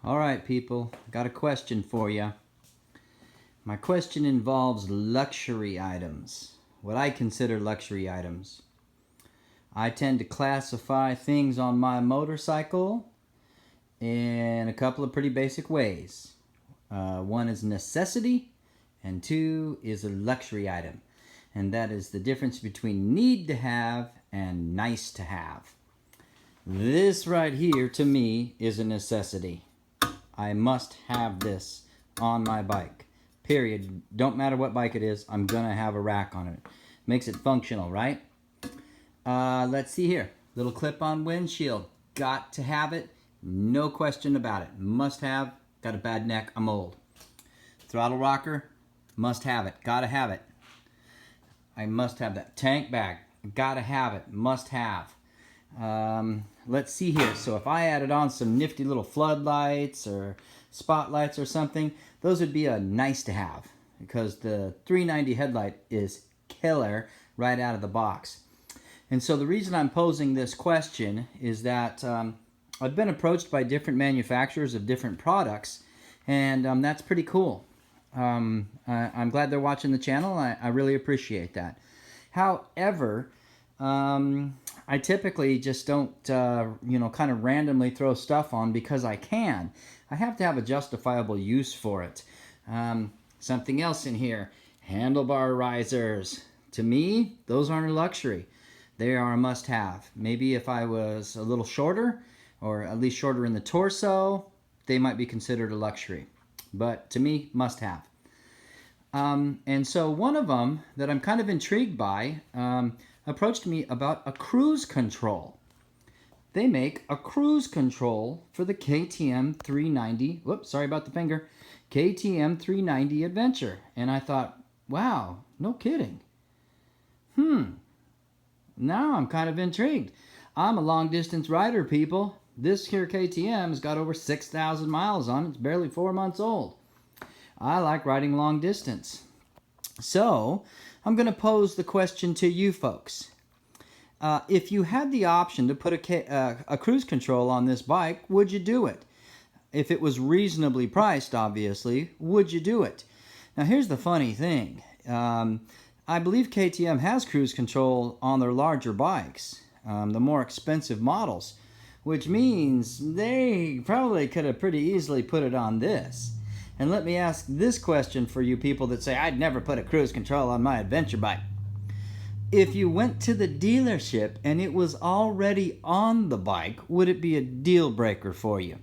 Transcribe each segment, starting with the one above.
All right, people, got a question for you. My question involves luxury items, what I consider luxury items. I tend to classify things on my motorcycle in a couple of pretty basic ways. One is necessity, and two is a luxury item. And that is the difference between need to have and nice to have. This right here, to me, is a necessity. I must have this on my bike. Period. Don't matter what bike it is, I'm gonna have a rack on it. Makes it functional, right? Let's see here. Little clip-on windshield. Got to have it. No question about it. Must have. Got a bad neck. I'm old. Throttle rocker. Must have it. Gotta have it. I must have that. Tank bag. Gotta have it. Must have. Let's see here. So if I added on some nifty little floodlights or spotlights or something, those would be a nice to have, because the 390 headlight is killer right out of the box. And so the reason I'm posing this question is that I've been approached by different manufacturers of different products, and that's pretty cool. I'm glad they're watching the channel. I really appreciate that. However, I typically just don't, kind of randomly throw stuff on because I can. I have to have a justifiable use for it. Something else in here, handlebar risers. To me, those aren't a luxury. They are a must-have. Maybe if I was a little shorter, or at least shorter in the torso, they might be considered a luxury. But to me, must-have. And so one of them that I'm kind of intrigued by approached me about a cruise control. They make a cruise control for the KTM 390. Whoops, sorry about the finger. KTM 390 Adventure. And I thought, wow, no kidding. Now I'm kind of intrigued. I'm a long distance rider, people. This here KTM has got over 6,000 miles on it. It's barely 4 months old. I like riding long distance. So I'm going to pose the question to you folks. If you had the option to put a cruise control on this bike, would you do it? If it was reasonably priced, obviously, would you do it? Now here's the funny thing. I believe KTM has cruise control on their larger bikes, the more expensive models, which means they probably could have pretty easily put it on this. And let me ask this question for you people that say, I'd never put a cruise control on my adventure bike. If you went to the dealership and it was already on the bike, would it be a deal breaker for you?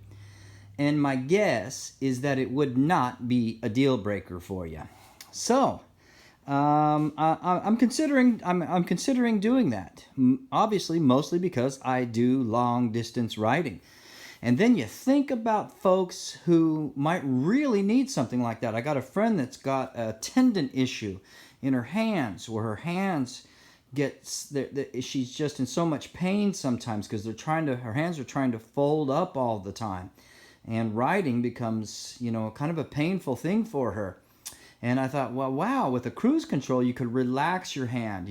And my guess is that it would not be a deal breaker for you. So, I'm considering doing that. Obviously, mostly because I do long distance riding. And then you think about folks who might really need something like that. I got a friend that's got a tendon issue in her hands, where her hands she's just in so much pain sometimes because her hands are trying to fold up all the time, and riding becomes, kind of a painful thing for her. And I thought, well, wow, with a cruise control, you could relax your hand,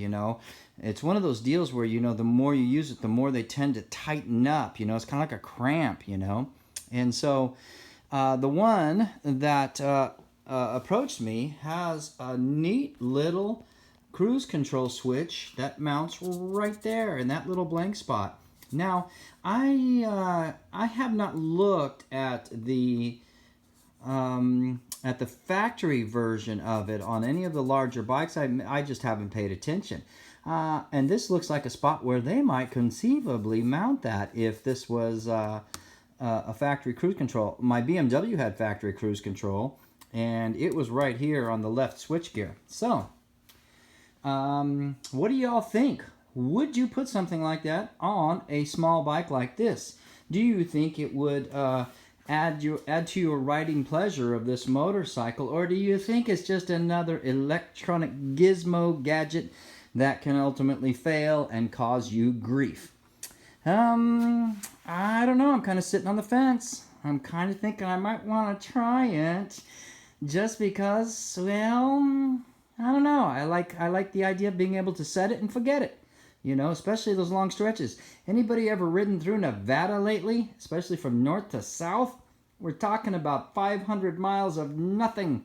It's one of those deals where, the more you use it, the more they tend to tighten up, It's kind of like a cramp, And so the one that approached me has a neat little cruise control switch that mounts right there in that little blank spot. Now, I have not looked at the factory version of it on any of the larger bikes. I just haven't paid attention. And this looks like a spot where they might conceivably mount that if this was a factory cruise control. My BMW had factory cruise control, and it was right here on the left switchgear. So, what do y'all think? Would you put something like that on a small bike like this? Do you think it would add to your riding pleasure of this motorcycle, or do you think it's just another electronic gizmo gadget that can ultimately fail and cause you grief? I don't know. I'm kind of sitting on the fence. I'm kind of thinking I might want to try it, just because, well, I don't know. I like the idea of being able to set it and forget it. Especially those long stretches. Anybody ever ridden through Nevada lately, especially from north to south? We're talking about 500 miles of nothing.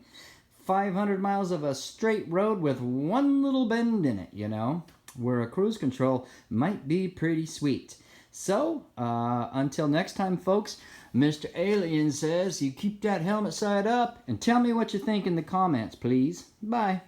500 miles of a straight road with one little bend in it, you know, where a cruise control might be pretty sweet. So, until next time, folks, Mr. Alien says you keep that helmet side up and tell me what you think in the comments, please. Bye.